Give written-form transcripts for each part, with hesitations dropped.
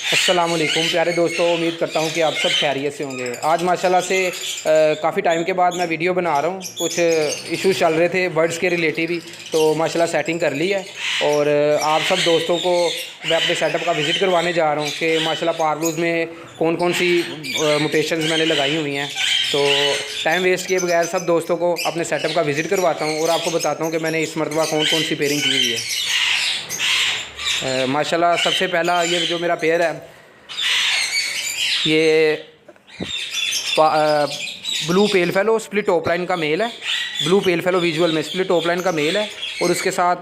अस्सलाम वालेकुम प्यारे दोस्तों, उम्मीद करता हूँ कि आप सब खैरियत से होंगे। आज माशाल्लाह से काफ़ी टाइम के बाद मैं वीडियो बना रहा हूँ। कुछ इश्यूज चल रहे थे बर्ड्स के रिलेटिव ही, तो माशाल्लाह सेटिंग कर ली है। और आप सब दोस्तों को मैं अपने सेटअप का विज़िट करवाने जा रहा हूँ कि माशाल्लाह पारलूज़ में कौन कौन सी म्यूटेशंस मैंने लगाई हुई हैं। तो टाइम वेस्ट किए बगैर सब दोस्तों को अपने सेटअप का विज़िट करवाता हूँ और आपको बताता हूँ कि मैंने इस मरतबा कौन कौन सी पेयरिंग की हुई है। माशाल्लाह सबसे पहला ये जो मेरा पेयर है, ये ब्लू पेल फेलो स्प्लिट टॉप लाइन का मेल है। ब्लू पेल फेलो विजुअल में स्प्लिट टॉप लाइन का मेल है और उसके साथ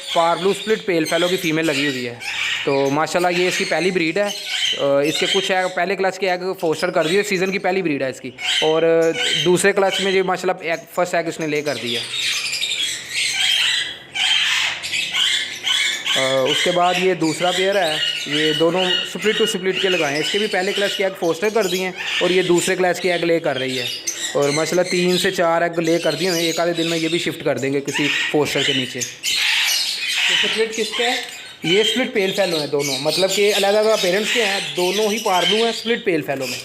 पारब्लू स्प्लिट पेल फेलो की फ़ीमेल लगी हुई है। तो माशाल्लाह ये इसकी पहली ब्रीड है। इसके कुछ एग पहले क्लच के एग फोस्टर कर दिए, सीज़न की पहली ब्रीड है इसकी। और दूसरे क्लच में जो माशाल्लाह एग फर्स्ट एग उसने ले कर दिया। उसके बाद ये दूसरा पेयर है, ये दोनों स्प्लिट टू स्प्लिट के लगाए हैं। इसके भी पहले क्लच के एग फोस्टर कर दिए हैं और ये दूसरे क्लच के एग ले कर रही है। और माशाल्लाह 3 से 4 एग ले कर दिए हैं। एक आधे दिन में ये भी शिफ्ट कर देंगे किसी पोस्टर के नीचे। तो स्प्लिट किसके है? ये स्प्लिट पेल फैलो हैं दोनों, मतलब कि अलग अलग पेरेंट्स के हैं, दोनों ही पारलू हैं स्प्लिट पेल फैलो में।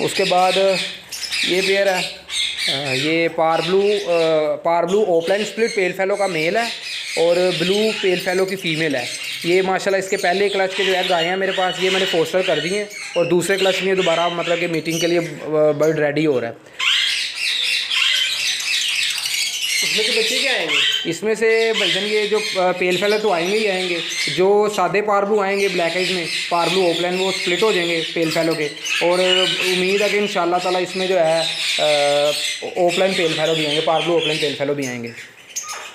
उसके बाद ये पेयर है, ये पारब्लू ओपलाइन स्प्लिट पेल फेलो का मेल है और ब्लू पेल फेलो की फ़ीमेल है। ये माशाल्लाह इसके पहले क्लच के जो एग आए हैं मेरे पास, ये मैंने फोस्टर कर दिए हैं और दूसरे क्लच में दोबारा मतलब कि मीटिंग के लिए बर्ड रेडी हो रहा है। इसमें के बच्चे क्या आएंगे? इसमें से भाईजान ये जो पेल फेलो तो आएंगे ही आएंगे। जो सादे पारब्लू आएंगे ब्लैक आइज में पारब्लू ओपलाइन, वो स्प्लिट हो जाएंगे पेल फेलो के। और उम्मीद है कि इंशाल्लाह ताला इसमें जो है ओपलाइन पेल फेलो भी आएंगे, पारब्लू ओपलाइन पेल फेलो भी आएंगे।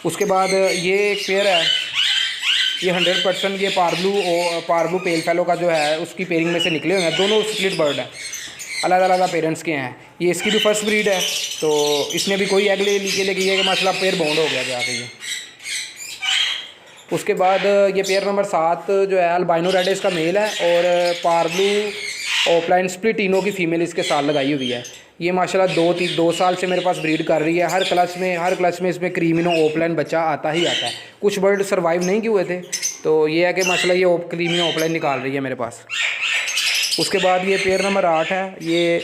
उसके बाद ये एक पेयर है, ये 100% ये पारब्लू पेल फेलो का जो है उसकी पेयरिंग में से निकले हुए हैं। दोनों स्प्लिट बर्ड हैं, अलग अलग पेरेंट्स के हैं। ये इसकी भी फर्स्ट ब्रीड है, तो इसने भी कोई एग ले लेके ये माशाल्लाह पेयर बाउंड हो गया जाके ये। उसके बाद ये पेयर नंबर 7 जो है अल्बाइनो रेडिस का मेल है और पारब्लू ओपलाइन स्प्लिट तीनों की फ़ीमेल इसके साथ लगाई हुई है। ये माशाल्लाह 2 साल से मेरे पास ब्रीड कर रही है। हर क्लच में इसमें क्रीमिनो ओपलाइन बच्चा आता ही आता है। कुछ बर्ड सर्वाइव नहीं किए हुए थे, तो ये है कि माशाल्लाह ये क्रीमिनो ओपलाइन निकाल रही है मेरे पास। उसके बाद ये पेयर नंबर 8 है, ये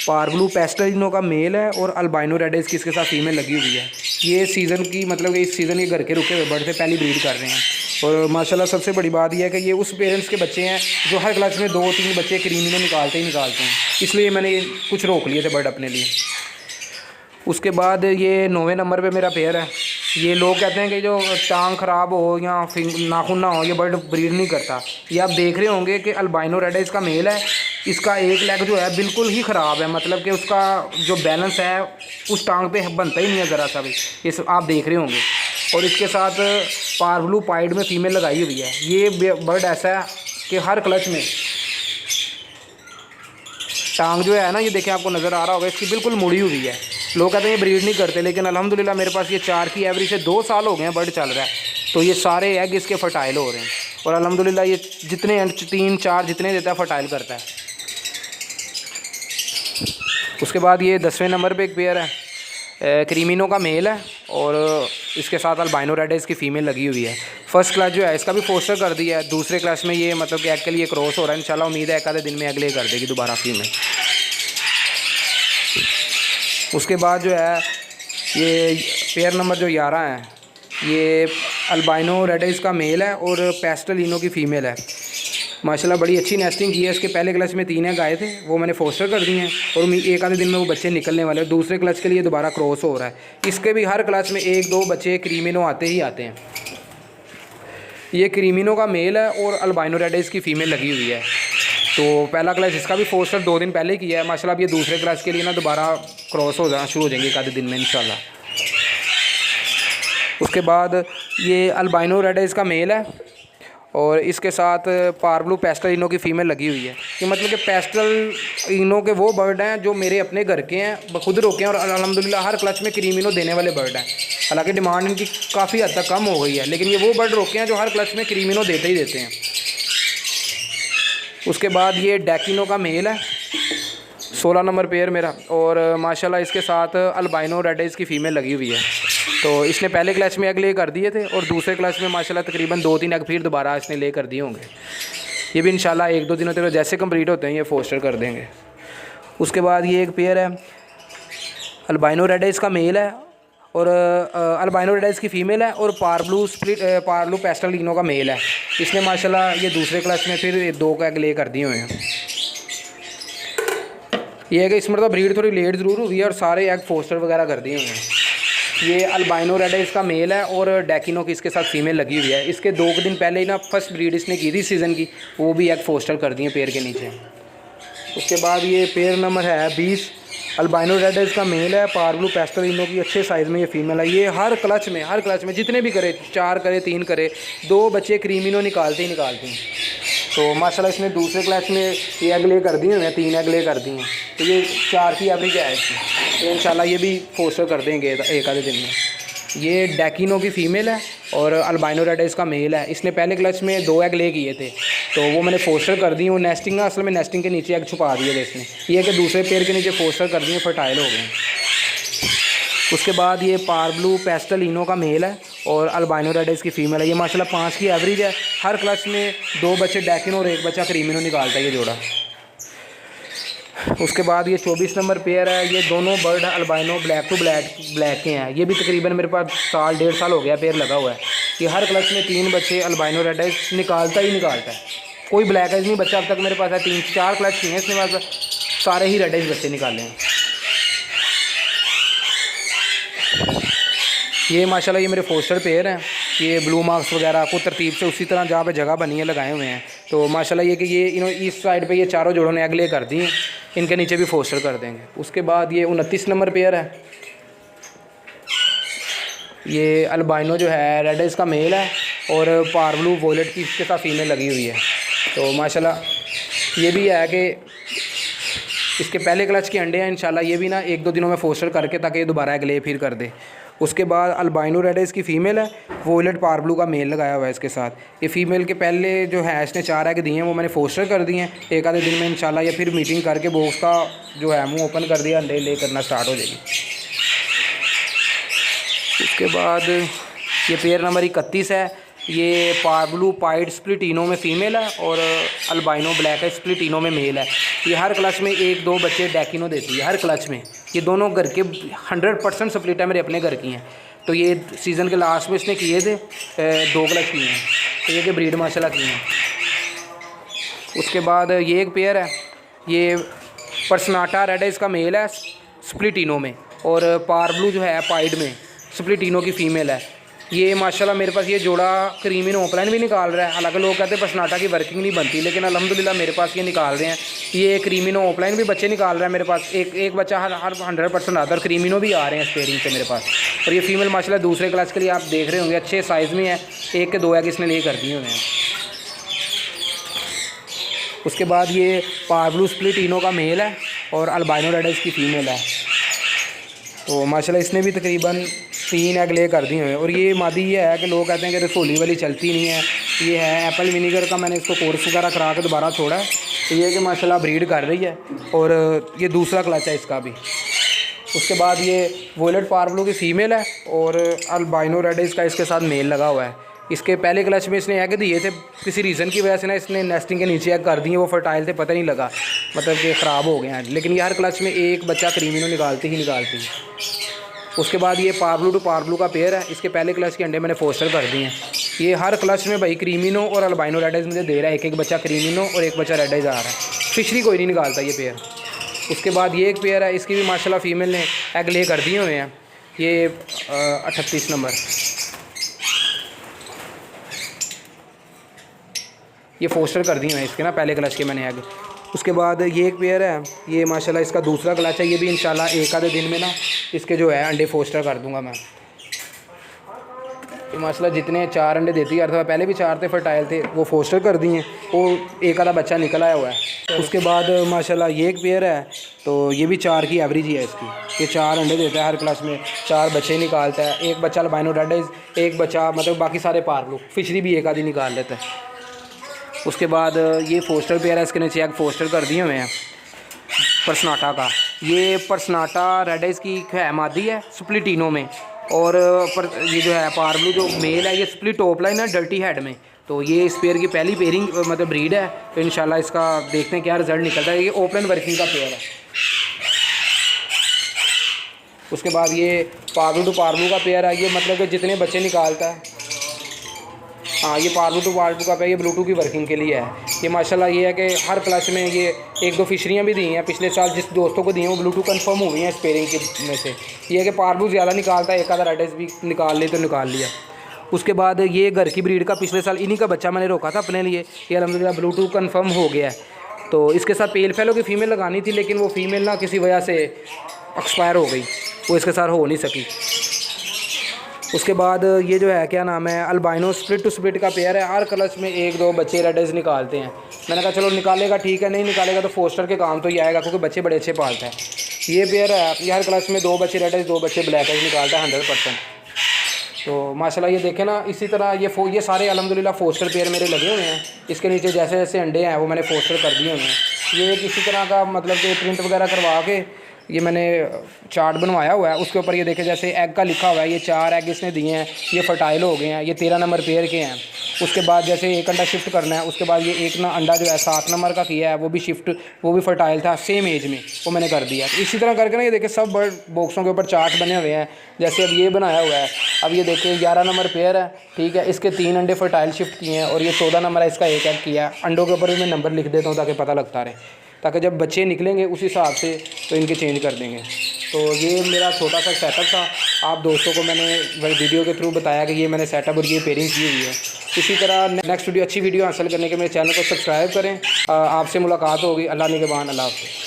पारब्लू पेस्टलिनो का मेल है और अल्बाइनो रेडिस की इसके साथ फीमेल लगी हुई है। ये सीज़न की मतलब कि इस सीज़न ये घर के रुके हुए बर्ड से पहली ब्रीड कर रहे हैं। और माशाल्लाह सबसे बड़ी बात यह है कि ये उस पेरेंट्स के बच्चे हैं जो हर क्लच में 2-3 बच्चे क्रीमिनो निकालते हैं, इसलिए मैंने कुछ रोक लिए थे बर्ड अपने लिए। उसके बाद ये 9वें नंबर पे मेरा पेयर है। ये लोग कहते हैं कि जो टांग ख़राब हो या नाखून ना हो ये बर्ड ब्रीड नहीं करता। ये आप देख रहे होंगे कि अल्बाइनो रेडिस का मेल है, इसका एक लेग जो है बिल्कुल ही ख़राब है, मतलब कि उसका जो बैलेंस है उस टांग पे बनता ही नहीं है ज़रा सा भी। इस आप देख रहे होंगे। और इसके साथ पारब्लू पाइड में फ़ीमेल लगाई हुई है। ये बर्ड ऐसा है कि हर क्लच में टांग जो है ना, ये देखें आपको नज़र आ रहा होगा, इसकी बिल्कुल मुड़ी हुई है। लोग कहते हैं ये ब्रीड नहीं करते, लेकिन अल्हम्दुलिल्लाह मेरे पास ये 4 की एवरेज से 2 साल हो गए हैं बर्ड चल रहा है, तो ये सारे एग इसके फर्टाइल हो रहे हैं। और अल्हम्दुलिल्लाह ये जितने 3-4 जितने देता है फर्टाइल करता है। उसके बाद ये 10वें नंबर पे एक पेयर है, क्रीमिनो का मेल है और इसके साथ अल्बाइनो रेडिस की फ़ीमेल लगी हुई है। फर्स्ट क्लास जो है इसका भी फोस्टर कर दिया है। दूसरे क्लास में ये मतलब कि एग के लिए क्रॉस हो रहा है। इंशाल्लाह उम्मीद है एक आधे दिन में एग ले कर देगी दोबारा फीमेल। उसके बाद जो है ये पेयर नंबर जो 11 है, ये अल्बाइनो रेडिस का मेल है और पेस्टलिनो की फ़ीमेल है। माशाल्लाह बड़ी अच्छी नेस्टिंग की है। इसके पहले क्लच में 3 एग आए थे, वो मैंने फोस्टर कर दिए हैं और एक आधे दिन में वो बच्चे निकलने वाले हैं। दूसरे क्लच के लिए दोबारा क्रॉस हो रहा है। इसके भी हर क्लच में 1-2 बच्चे क्रीमिनो आते ही आते हैं। ये क्रीमिनो का मेल है और अल्बाइनो रेडिस की फ़ीमेल लगी हुई है। तो पहला क्लच इसका भी फोस्टर 2 दिन पहले किया है। माशाल्लाह अब ये दूसरे क्लच के लिए ना दोबारा क्रॉस हो जाना शुरू हो जाएंगे एक आधे दिन में इंशाल्लाह। उसके बाद ये अल्बाइनो रेडिस का मेल है और इसके साथ पारब्लू पेस्टल इनो की फ़ीमेल लगी हुई है। कि मतलब कि पेस्टल इनो के वो बर्ड हैं जो मेरे अपने घर के हैं, खुद रोके हैं और अल्हम्दुलिल्लाह हर क्लच में क्रीमिनो देने वाले बर्ड हैं। हालांकि डिमांड इनकी काफ़ी हद तक कम हो गई है, लेकिन ये वो बर्ड रोके हैं जो हर क्लच में क्रीमिनो देते ही देते हैं। उसके बाद ये डैकिनो का मेल है, 16 नंबर पेयर मेरा, और माशाल्लाह इसके साथ अल्बाइनो रेडिस की फ़ीमेल लगी हुई है। तो इसने पहले क्लच में एग ले कर दिए थे और दूसरे क्लच में माशाल्लाह तकरीबन 2-3 एग फिर दोबारा इसने ले कर दिए होंगे। ये भी इंशाल्लाह 1-2 दिनों तक जैसे कंप्लीट होते हैं ये फोस्टर कर देंगे। उसके बाद ये एक पेयर है अल्बाइनो रेड आइज का मेल है और अल्बाइनो रेड आइज की फ़ीमेल है और पारब्लू पेस्टलिनो का मेल है। इसने माशाल्लाह ये दूसरे क्लच में फिर 2 एग ले कर दिए हुए हैं। ये है कि इसमें तो ब्रीड थोड़ी लेट ज़रूर हुई है और सारे एग फोस्टर वगैरह कर दिए हुए हैं। ये अल्बाइनो रेड आइज का मेल है और डेकिनो की इसके साथ फीमेल लगी हुई है। इसके 2 दिन पहले ही ना फर्स्ट ब्रीड इसने की थी सीज़न की, वो भी एग फोस्टर कर दिए पेड़ के नीचे। उसके बाद ये पेयर नंबर है 20 अल्बाइनो रेड आइज का मेल है, पारब्लू पेस्टलिनो की अच्छे साइज़ में ये फीमेल है। ये हर क्लच में जितने भी करे 4 करे 3 करे 2 बच्चे क्रीमिनो निकालते ही निकालते हैं। तो माशाल्लाह इसने दूसरे क्लच में ये एग ले कर दिए हैं, 3 एग ले कर दिए हैं। तो ये 4 की एवरेज है इसकी, तो इंशाल्लाह ये भी फोस्टर कर देंगे एक आधे दिन में। ये डेकिनो की फ़ीमेल है और अल्बाइनो रेड आइज का मेल है। इसने पहले क्लच में 2 एग ले किए थे तो वो मैंने फोस्टर कर दिए। वो नेस्टिंग असल में नेस्टिंग के नीचे एग छुपा दिए थे इसने, ये कि दूसरे पेड़ के नीचे फोस्टर कर दिए, फर्टाइल हो गए। उसके बाद ये पारब्लू पेस्टलिनो का मेल है और अल्बाइनो रेड आइज की फ़ीमेल है। ये माशाल्लाह 5 की एवरेज है। हर क्लच में 2 बच्चे डेकिनो और 1 बच्चा क्रीमिनो निकालता है ये जोड़ा। उसके बाद ये 24 नंबर पेयर है। ये दोनों bird albino black to black के हैं। ये भी तकरीबन मेरे पास 1.5 साल हो गया पेयर लगा हुआ है। ये हर क्लच में 3 बच्चे अल्बाइनो रेड आइज निकालता ही निकालता है। कोई ब्लैक आइज नहीं बच्चा अब तक मेरे पास है। 3-4 क्लच किए हैं इसने पास, सारे ही रेड आइज बच्चे निकाले हैं। ये माशाल्लाह ये मेरे फोस्टर पेयर हैं। ये ब्लू मार्क्स वगैरह को तरतीब से उसी तरह जहाँ पे जगह बनी है लगाए हुए हैं। तो माशाल्लाह ये कि ये इस साइड पे ये चारों जोड़ों ने एग ले कर दी हैं, इनके नीचे भी फोस्टर कर देंगे। उसके बाद ये 29 नंबर पेयर है। ये अल्बाइनो जो है रेड आइज का मेल है और पारब्लू वॉयलेट की इसके साथ फीमेल लगी हुई है। तो माशाल्लाह ये भी है कि इसके पहले क्लच के अंडे हैं। इंशाल्लाह ये भी ना 1-2 दिनों में फोस्टर करके ताकि ये दोबारा एग ले फिर कर दे। उसके बाद अल्बाइनो रेड आइज की फ़ीमेल है, वॉयलेट पारब्लू का मेल लगाया हुआ है इसके साथ। ये फ़ीमेल के पहले जो है इसने 4 एग दिए हैं, वो मैंने फोस्टर कर दिए हैं। एक आधे दिन में इंशाल्लाह ये फिर मीटिंग करके वो उसका जो है मुंह ओपन कर दिया, अंडे ले करना स्टार्ट हो जाएगी। उसके बाद ये पेयर नंबर 31 है। ये पारब्लू पाइड स्प्लिटिनो में फ़ीमेल है और अल्बाइनो ब्लैक है स्प्लिटिनो में मेल है। ये हर क्लच में 1-2 बच्चे डेकिनो देती है हर क्लच में। ये दोनों घर के 100% स्प्लिट है, मेरे अपने घर की हैं। तो ये सीज़न के लास्ट में इसने किए थे 2 क्लच किए हैं, तो ये कि ब्रीड माशाल्लाह की हैं। उसके बाद ये एक पेयर है। ये पर्सनाटा रेड आइज का मेल है स्प्लिटिनो में और पारब्लू जो है पाइड में स्प्लिटिनो की फ़ीमेल है। ये माशाल्लाह मेरे पास ये जोड़ा क्रीमिनो ओपलाइन भी निकाल रहा है। हालांकि लोग कहते हैं पर्सनाटा की वर्किंग नहीं बनती, लेकिन अल्हम्दुलिल्लाह मेरे पास ये निकाल रहे हैं। ये क्रीमिनो ओपलाइन भी बच्चे निकाल रहा है मेरे पास। एक बच्चा हर 100% आता है और क्रीमिनो भी आ रहे हैं स्पेयरिंग से मेरे पास। और ये फीमेल माशाल्लाह दूसरे क्लास के लिए आप देख रहे होंगे अच्छे साइज़ में है। 1 के 2 एग इसने ले कर दिए हुए हैं। उसके बाद ये पारब्लू स्प्लिटिनो का मेल है और अल्बाइनो रेड आइज की फ़ीमेल है। तो माशाल्लाह इसने भी तकरीबन 3 एग ले कर दिए हुए हैं। और ये मादी ये है कि लोग कहते हैं कि रसोली वाली चलती नहीं है। ये है एप्पल विनीगर का, मैंने इसको कोर्स वगैरह करा के दोबारा छोड़ा है। तो ये कि माशाल्लाह ब्रीड कर रही है और ये दूसरा क्लच है इसका भी। उसके बाद ये वॉयलेट पारब्लू की फ़ीमेल है और अल्बाइनो रेड आइज का इसके साथ मेल लगा हुआ है। इसके पहले क्लच में इसने एग दिए थे, किसी रीज़न की वजह से ना इसने नेस्टिंग के नीचे एग कर दिए, वो फर्टाइल थे, पता नहीं लगा, मतलब कि ख़राब हो गए हैं। लेकिन ये हर क्लच में 1 बच्चा क्रीमिनो निकालती ही निकालती है। उसके बाद ये पारब्लू टू पारब्लू का पेयर है। इसके पहले क्लच के अंडे मैंने फोस्टर कर दिए हैं। ये हर क्लच में भाई क्रीमिनो और अल्बाइनो रेड आइज मुझे दे रहा है। 1-1 बच्चा क्रीमिनो और 1 बच्चा रेड आइज आ रहा है। फिशरी कोई नहीं निकालता ये पेयर। उसके बाद ये एक पेयर है, इसकी भी माशाल्लाह फ़ीमेल ने एग ले कर दिए हुए हैं। ये 38 नंबर, ये फोस्टर कर दिए हैं इसके ना पहले क्लच के मैंने एग। उसके बाद ये एक पेयर है। ये माशाल्लाह इसका दूसरा क्लच है। ये भी इंशाल्लाह एक आधे दिन में ना इसके जो है अंडे फोस्टर कर दूंगा मैं। ये माशाल्लाह जितने 4 अंडे देती है, अर्थात पहले भी 4 थे फर्टाइल थे, वो फोस्टर कर दिए, वो एक आधा बच्चा निकल आया हुआ है। उसके बाद माशाल्लाह ये एक पेयर है। तो ये भी 4 की एवरेज ही है इसकी। ये 4 अंडे देता है हर क्लास में, 4 बच्चे निकालता है। 1 बच्चा अल्बाइनो रेड आइज, 1 बच्चा मतलब बाकी सारे पारब्लू, फिशरी भी एक आधी निकाल लेता है। उसके बाद ये फोस्टर पेयर है, इसके नीचे एग फोस्टर कर दिए हुए हैं पर्सनाटा का। ये पर्सनाटा रेड आइज की है मादी है स्प्लिटिनो में और पर ये जो है पारब्लू जो मेल है ये स्प्लिट टॉप लाइन है डर्टी हेड में। तो ये इस पेयर की पहली पेयरिंग मतलब ब्रीड है, तो इंशाल्लाह इसका देखते हैं क्या रिज़ल्ट निकलता है। ये ओपन वर्किंग का पेयर है। उसके बाद ये पारलू टू पारलू का पेयर है, ये मतलब कि जितने बच्चे निकालता है। हाँ, ये पारलू टू पारलू का पेयर ये ब्लूटूथ की वर्किंग के लिए है। ये माशाल्लाह ये है कि हर क्लच में ये 1-2 फिशरियाँ भी दी हैं पिछले साल, जिस दोस्तों को दी हैं वो ब्लूटूथ कंफर्म हुई हैं इस पेयरिंग के में से। ये है कि पारलू ज़्यादा निकालता है, एक आधा रेड भी निकाल ले तो निकाल लिया। उसके बाद ये घर की ब्रीड का पिछले साल इन्हीं का बच्चा मैंने रोका था अपने लिए, ये अल्हम्दुलिल्लाह ब्लूटूथ कंफर्म हो गया है। तो इसके साथ पेल फैलो की फ़ीमेल लगानी थी, लेकिन वो फ़ीमेल ना किसी वजह से एक्सपायर हो गई, वो इसके साथ हो नहीं सकी। उसके बाद ये जो है क्या नाम है अल्बाइनो स्प्लिट टू स्प्लिट का पेयर है। हर क्लच में 1-2 बच्चे रेडर्स निकालते हैं। मैंने कहा चलो निकालेगा ठीक है, नहीं निकालेगा तो फोस्टर के काम तो ही आएगा, क्योंकि बच्चे बड़े अच्छे पालता है। ये पेयर है, ये हर क्लच में 2 बच्चे रेडर्स 2 बच्चे ब्लैक एज निकालता है 100%। तो माशाल्लाह ये देखें ना, इसी तरह ये सारे अल्हम्दुलिल्लाह फोस्टर पेयर मेरे लगे हुए हैं। इसके नीचे जैसे जैसे अंडे हैं वो मैंने फोस्टर कर दिए हुए हैं। ये किसी तरह का मतलब कि प्रिंट वगैरह करवा के ये मैंने चार्ट बनवाया हुआ है। उसके ऊपर ये देखें जैसे एग का लिखा हुआ है, ये 4 एग इसने दिए हैं, ये फर्टाइल हो गए हैं, ये 13 नंबर पेयर के हैं। उसके बाद जैसे एक अंडा शिफ्ट करना है, उसके बाद ये एक ना अंडा जो है 7 नंबर का किया है, वो भी शिफ्ट, वो भी फर्टाइल था सेम एज में, वो मैंने कर दिया। इसी तरह करके ना ये देखें सब बर्ड बॉक्सों के ऊपर चार्ट बने हुए हैं। जैसे अब ये बनाया हुआ है, अब ये देखिए 11 नंबर पेयर है, ठीक है, इसके 3 अंडे फर्टाइल शिफ्ट किए हैं और ये 14 नंबर है, इसका 1 एग किया है। अंडों के ऊपर भी मैं नंबर लिख देता हूँ ताकि पता लगता रहे, ताकि जब बच्चे निकलेंगे उस हिसाब से तो इनके चेंज कर देंगे। तो ये मेरा छोटा सा सेटअप था, आप दोस्तों को मैंने वीडियो के थ्रू बताया कि ये मैंने सेटअप और ये पेयरिंग की हुई है। इसी तरह नेक्स्ट वीडियो अच्छी वीडियो हासिल करने के मेरे चैनल को सब्सक्राइब करें। आपसे मुलाकात होगी। अल्लाह निगहबान। अल्लाह हाफ़िज़।